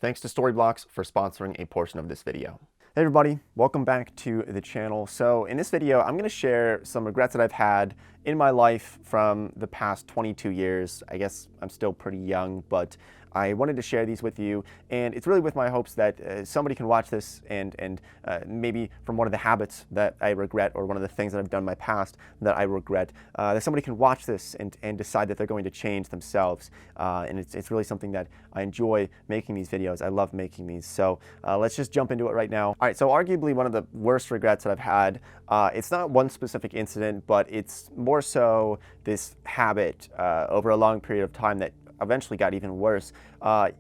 Thanks to Storyblocks for sponsoring a portion of this video. Hey everybody, welcome back to the channel. So in this video, I'm going to share some regrets that I've had in my life from the past 22 years. I guess I'm still pretty young, but I wanted to share these with you, and it's really with my hopes that somebody can watch this and maybe from one of the habits that I regret or one of the things that I've done in my past that I regret, that somebody can watch this and decide that they're going to change themselves. And it's really something that I enjoy making these videos. I love making these. So let's just jump into it right now. All right, so arguably one of the worst regrets that I've had, it's not one specific incident, but it's more so this habit over a long period of time that eventually got even worse.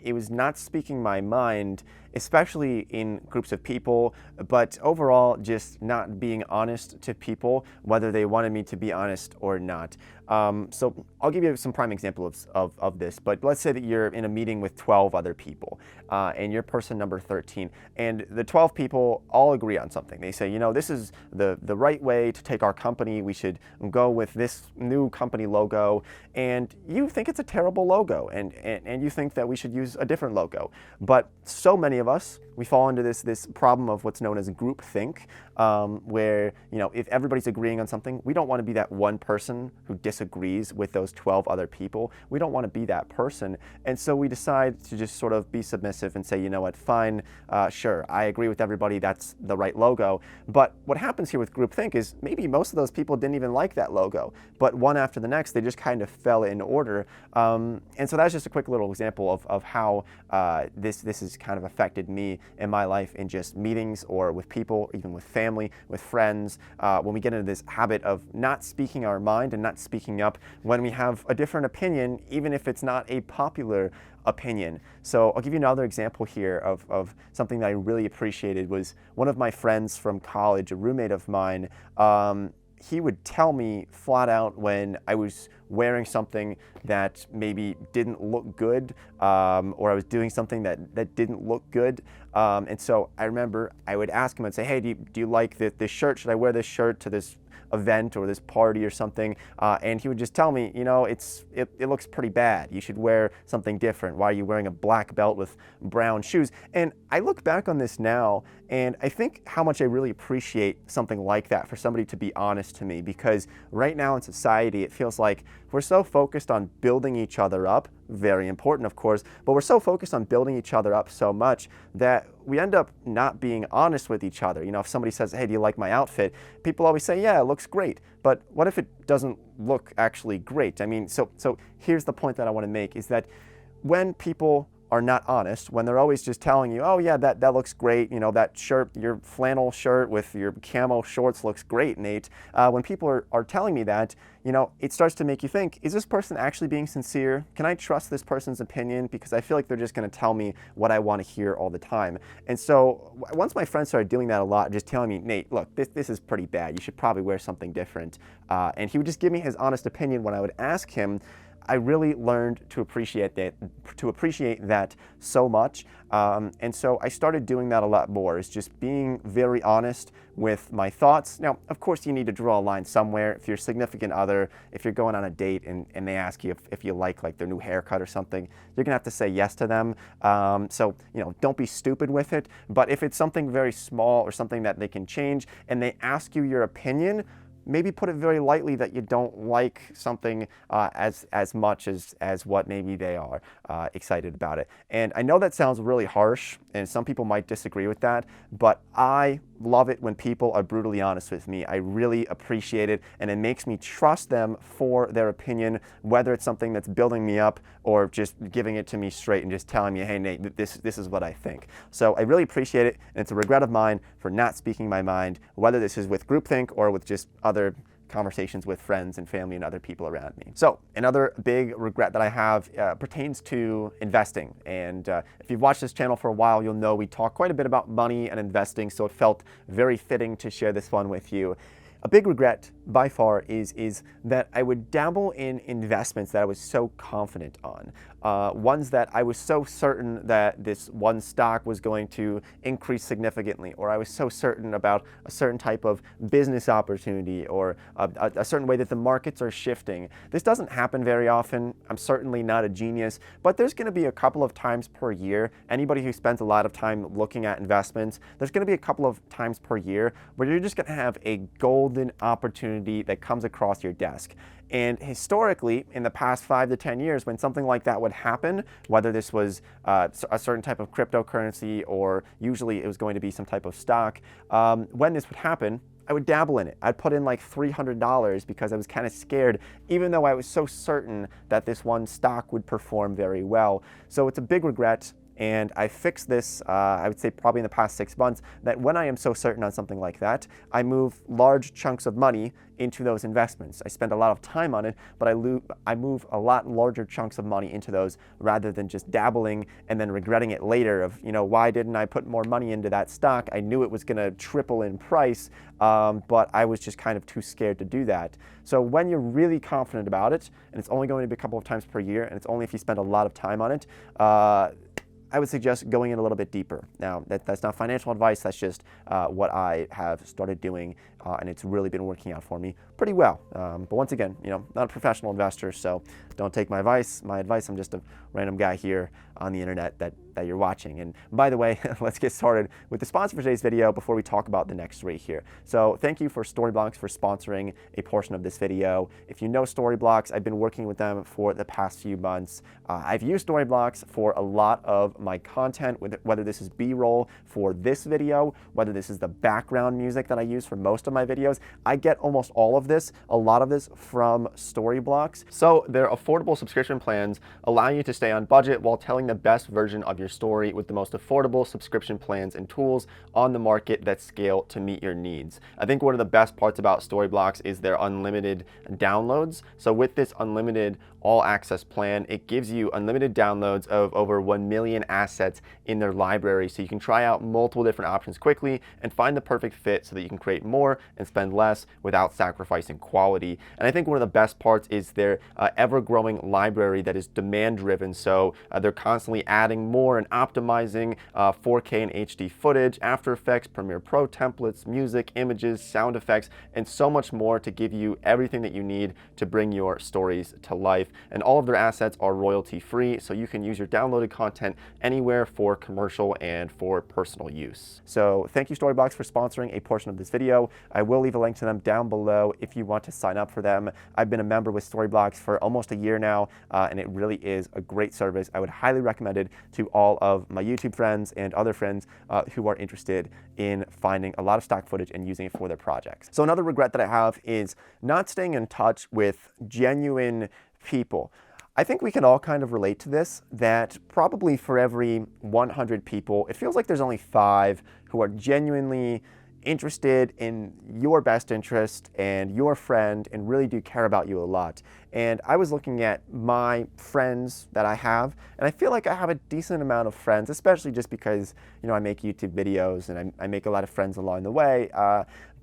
It was not speaking my mind, especially in groups of people, but overall just not being honest to people, whether they wanted me to be honest or not. So I'll give you some prime examples of this, but let's say that you're in a meeting with 12 other people and you're person number 13, and the 12 people all agree on something. They say, you know, this is the right way to take our company. We should go with this new company logo, and you think it's a terrible logo, and you think that we should use a different logo. But so many of us, we fall into this problem of what's known as groupthink, where, you know, if everybody's agreeing on something, we don't want to be that one person who disagrees with those 12 other people. We don't want to be that person. And so we decide to just sort of be submissive and say, you know what, fine, sure, I agree with everybody, that's the right logo. But what happens here with groupthink is maybe most of those people didn't even like that logo, but one after the next, they just kind of fell in order. And so that's just a quick little example of how this has kind of affected me in my life in just meetings or with people, even with family, with friends, when we get into this habit of not speaking our mind and not speaking up when we have a different opinion, even if it's not a popular opinion. So I'll give you another example here of something that I really appreciated. Was one of my friends from college, a roommate of mine. He would tell me flat out when I was wearing something that maybe didn't look good, or I was doing something that didn't look good. And so I remember I would ask him and say, hey, do you like this shirt? Should I wear this shirt to this event or this party or something? And he would just tell me, you know, it looks pretty bad. You should wear something different. Why are you wearing a black belt with brown shoes? And I look back on this now, and I think how much I really appreciate something like that, for somebody to be honest to me, because right now in society, it feels like we're so focused on building each other up, very important of course, but we're so focused on building each other up so much that we end up not being honest with each other. You know, if somebody says, hey, do you like my outfit? People always say, yeah, it looks great. But what if it doesn't look actually great? I mean, so here's the point that I want to make, is that when people are not honest, when they're always just telling you, oh yeah, that looks great, you know, that shirt, your flannel shirt with your camo shorts looks great, Nate. When people are telling me that, you know, it starts to make you think, is this person actually being sincere? Can I trust this person's opinion? Because I feel like they're just going to tell me what I want to hear all the time. And so once my friends started doing that a lot, just telling me, Nate, look, this is pretty bad. You should probably wear something different. And he would just give me his honest opinion when I would ask him. I really learned to appreciate that so much. And so I started doing that a lot more, is just being very honest with my thoughts. Now, of course, you need to draw a line somewhere. If your significant other, if you're going on a date and they ask you if you like their new haircut or something, you're gonna have to say yes to them. So, you know, don't be stupid with it. But if it's something very small or something that they can change and they ask you your opinion, maybe put it very lightly that you don't like something as much as what maybe they are excited about it. And I know that sounds really harsh, and some people might disagree with that, but I love it when people are brutally honest with me. I really appreciate it, and it makes me trust them for their opinion, whether it's something that's building me up or just giving it to me straight and just telling me, hey, Nate, this is what I think. So I really appreciate it, and it's a regret of mine for not speaking my mind, whether this is with groupthink or with just other conversations with friends and family and other people around me. So another big regret that I have pertains to investing. And if you've watched this channel for a while, you'll know we talk quite a bit about money and investing, so it felt very fitting to share this one with you. A big regret by far is that I would dabble in investments that I was so confident on. ones that I was so certain that this one stock was going to increase significantly, or I was so certain about a certain type of business opportunity, or a certain way that the markets are shifting. This doesn't happen very often. I'm certainly not a genius, but there's going to be a couple of times per year. Anybody who spends a lot of time looking at investments, there's going to be a couple of times per year where you're just going to have a golden opportunity that comes across your desk. And historically, in the past 5 to 10 years, when something like that would happen, whether this was a certain type of cryptocurrency, or usually it was going to be some type of stock, when this would happen, I would dabble in it. I'd put in like $300 because I was kind of scared, even though I was so certain that this one stock would perform very well. So it's a big regret. And I fixed this, I would say probably in the past 6 months, that when I am so certain on something like that, I move large chunks of money into those investments. I spend a lot of time on it, but I move a lot larger chunks of money into those rather than just dabbling and then regretting it later of, why didn't I put more money into that stock? I knew it was going to triple in price, but I was just kind of too scared to do that. So when you're really confident about it, and it's only going to be a couple of times per year, and it's only if you spend a lot of time on it, I would suggest going in a little bit deeper. Now, that's not financial advice, that's just what I have started doing, and it's really been working out for me pretty well. But once again, not a professional investor, so don't take my advice. I'm just a random guy here on the internet that you're watching. And by the way, let's get started with the sponsor for today's video before we talk about the next 3 here. So thank you for Storyblocks for sponsoring a portion of this video. If you know Storyblocks, I've been working with them for the past few months. I've used Storyblocks for a lot of my content, whether this is B-roll for this video, whether this is the background music that I use for most of my videos. I get almost all of this, a lot of this from Storyblocks. So their affordable subscription plans allow you to stay on budget while telling the best version of your story with the most affordable subscription plans and tools on the market that scale to meet your needs. I think one of the best parts about Storyblocks is their unlimited downloads. So with this unlimited all access plan, it gives you unlimited downloads of over 1 million assets in their library, so you can try out multiple different options quickly and find the perfect fit so that you can create more and spend less without sacrificing quality. And I think one of the best parts is their ever-growing library that is demand-driven, so they're constantly adding more and optimizing 4K and HD footage, After Effects, Premiere Pro templates, music, images, sound effects, and so much more to give you everything that you need to bring your stories to life. And all of their assets are royalty-free, so you can use your downloaded content anywhere for commercial and for personal use. So thank you, Storyblocks, for sponsoring a portion of this video. I will leave a link to them down below if you want to sign up for them. I've been a member with Storyblocks for almost a year now, and it really is a great service. I would highly recommend it to all of my YouTube friends and other friends who are interested in finding a lot of stock footage and using it for their projects. So another regret that I have is not staying in touch with genuine people. I think we can all kind of relate to this, that probably for every 100 people, it feels like there's only 5 who are genuinely interested in your best interest and your friend and really do care about you a lot. And I was looking at my friends that I have, and I feel like I have a decent amount of friends, especially just because, I make YouTube videos and I make a lot of friends along the way.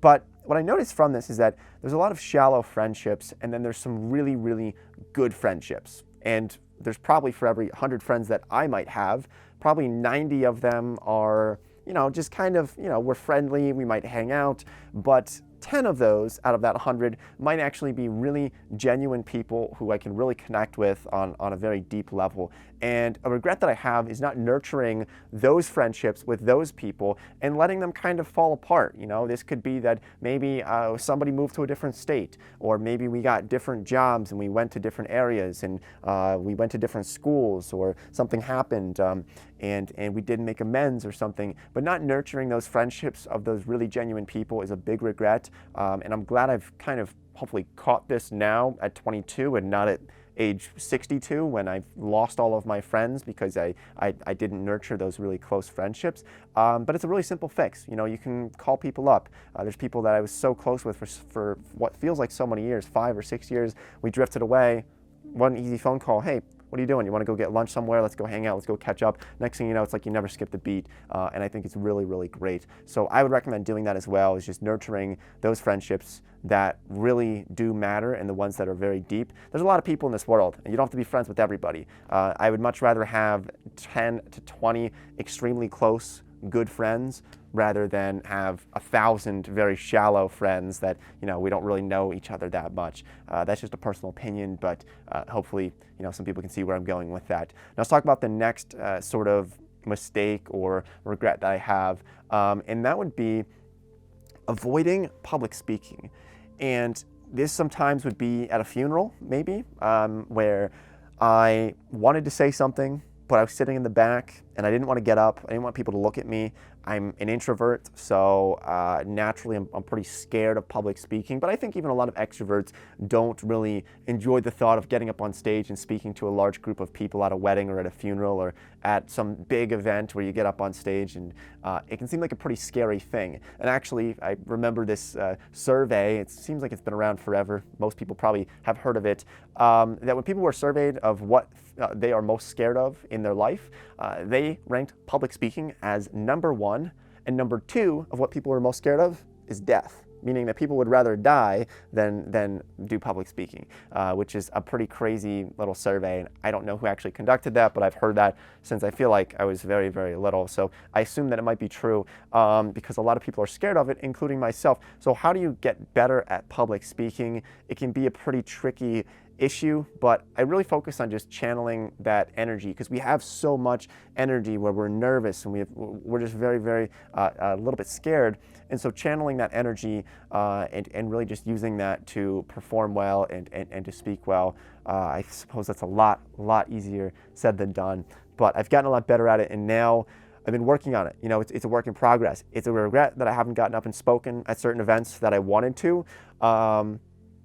But what I noticed from this is that there's a lot of shallow friendships, and then there's some really, really good friendships. And there's probably for every 100 friends that I might have, probably 90 of them are, just kind of, we're friendly, we might hang out, but 10 of those out of that 100 might actually be really genuine people who I can really connect with on a very deep level. And a regret that I have is not nurturing those friendships with those people and letting them kind of fall apart. This could be that maybe somebody moved to a different state, or maybe we got different jobs and we went to different areas, and we went to different schools, or something happened and we didn't make amends or something. But not nurturing those friendships of those really genuine people is a big regret. And I'm glad I've kind of hopefully caught this now at 22 and not at age 62 when I've lost all of my friends because I didn't nurture those really close friendships. But it's a really simple fix. You can call people up. There's people that I was so close with for what feels like so many years, 5 or 6 years. We drifted away. One easy phone call. Hey, what are you doing? You want to go get lunch somewhere? Let's go hang out. Let's go catch up. Next thing you know, it's like you never skipped a beat. And I think it's really, really great. So I would recommend doing that as well, is just nurturing those friendships that really do matter and the ones that are very deep. There's a lot of people in this world, and you don't have to be friends with everybody. I would much rather have 10 to 20 extremely close, good friends rather than have 1,000 very shallow friends that, you know, we don't really know each other that much. That's just a personal opinion, but hopefully, you know, some people can see where I'm going with that. Now let's talk about the next sort of mistake or regret that I have, and that would be avoiding public speaking. And this sometimes would be at a funeral, maybe, where I wanted to say something, but I was sitting in the back and I didn't want to get up. I didn't want people to look at me. I'm an introvert, so naturally I'm pretty scared of public speaking, but I think even a lot of extroverts don't really enjoy the thought of getting up on stage and speaking to a large group of people at a wedding or at a funeral or at some big event where you get up on stage, and it can seem like a pretty scary thing. And actually, I remember this survey, it seems like it's been around forever, most people probably have heard of it, that when people were surveyed of what they are most scared of in their life, they ranked public speaking as #1, and #2 of what people are most scared of is death, meaning that people would rather die than do public speaking, which is a pretty crazy little survey. And I don't know who actually conducted that, but I've heard that since I feel like I was very, very little. So I assume that it might be true because a lot of people are scared of it, including myself. So how do you get better at public speaking? It can be a pretty tricky issue, but I really focus on just channeling that energy, because we have so much energy where we're nervous and we're just very, very a little bit scared. And so channeling that energy and really just using that to perform well and to speak well, I suppose that's a lot easier said than done. But I've gotten a lot better at it, and now I've been working on it. You know, it's a work in progress. It's a regret that I haven't gotten up and spoken at certain events that I wanted to.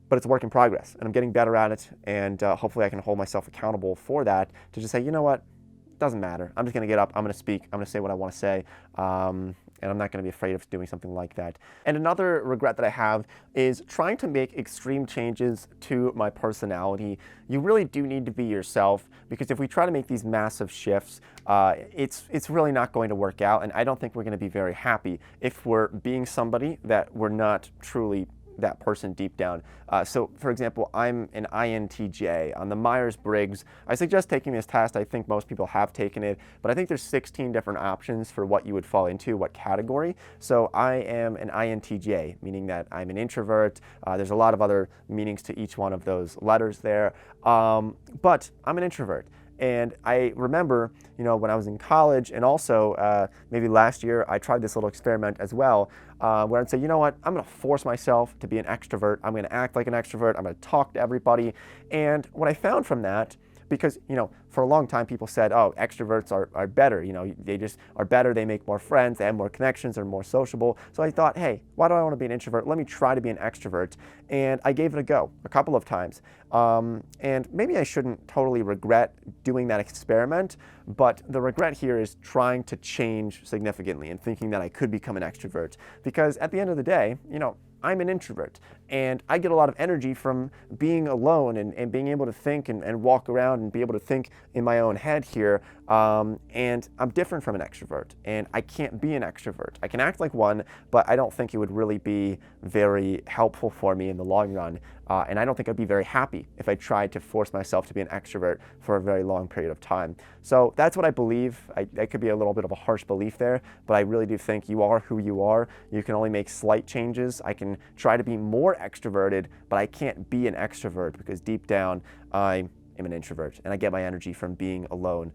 But it's a work in progress, and I'm getting better at it, and hopefully I can hold myself accountable for that, to just say, you know what, it doesn't matter. I'm just going to get up, I'm going to speak, I'm going to say what I want to say, and I'm not going to be afraid of doing something like that. And another regret that I have is trying to make extreme changes to my personality. You really do need to be yourself, because if we try to make these massive shifts, it's really not going to work out, and I don't think we're going to be very happy if we're being somebody that we're not truly that person deep down. So for example, I'm an INTJ. On the Myers-Briggs, I suggest taking this test. I think most people have taken it, but I think there's 16 different options for what you would fall into, what category. So I am an INTJ, meaning that I'm an introvert. There's a lot of other meanings to each one of those letters there, but I'm an introvert. And I remember, you know, when I was in college, and also maybe last year, I tried this little experiment as well, where I'd say, you know what, I'm going to force myself to be an extrovert. I'm going to act like an extrovert. I'm going to talk to everybody. And what I found from that, because, you know, for a long time people said, oh, extroverts are better, you know, they just are better, they make more friends, they have more connections, they're more sociable. So I thought, hey, why do I want to be an introvert? Let me try to be an extrovert. And I gave it a go a couple of times. And maybe I shouldn't totally regret doing that experiment, but the regret here is trying to change significantly and thinking that I could become an extrovert. Because at the end of the day, you know, I'm an introvert, and I get a lot of energy from being alone and being able to think and walk around and be able to think in my own head here, and I'm different from an extrovert, and I can't be an extrovert. I can act like one, but I don't think it would really be very helpful for me in the long run, and I don't think I'd be very happy if I tried to force myself to be an extrovert for a very long period of time. So that's what I believe. That could be a little bit of a harsh belief there, but I really do think you are who you are. You can only make slight changes. I can try to be more extroverted, but I can't be an extrovert because deep down I am an introvert and I get my energy from being alone.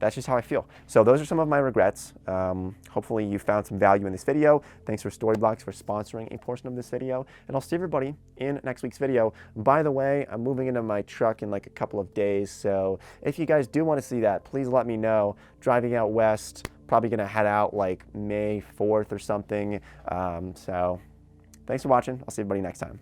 That's just how I feel. So those are some of my regrets. Hopefully you found some value in this video. Thanks for Storyblocks for sponsoring a portion of this video, and I'll see everybody in next week's video. By the way, I'm moving into my truck in like a couple of days, so if you guys do want to see that, please let me know. Driving out west, probably gonna head out like May 4th or something. So thanks for watching. I'll see everybody next time.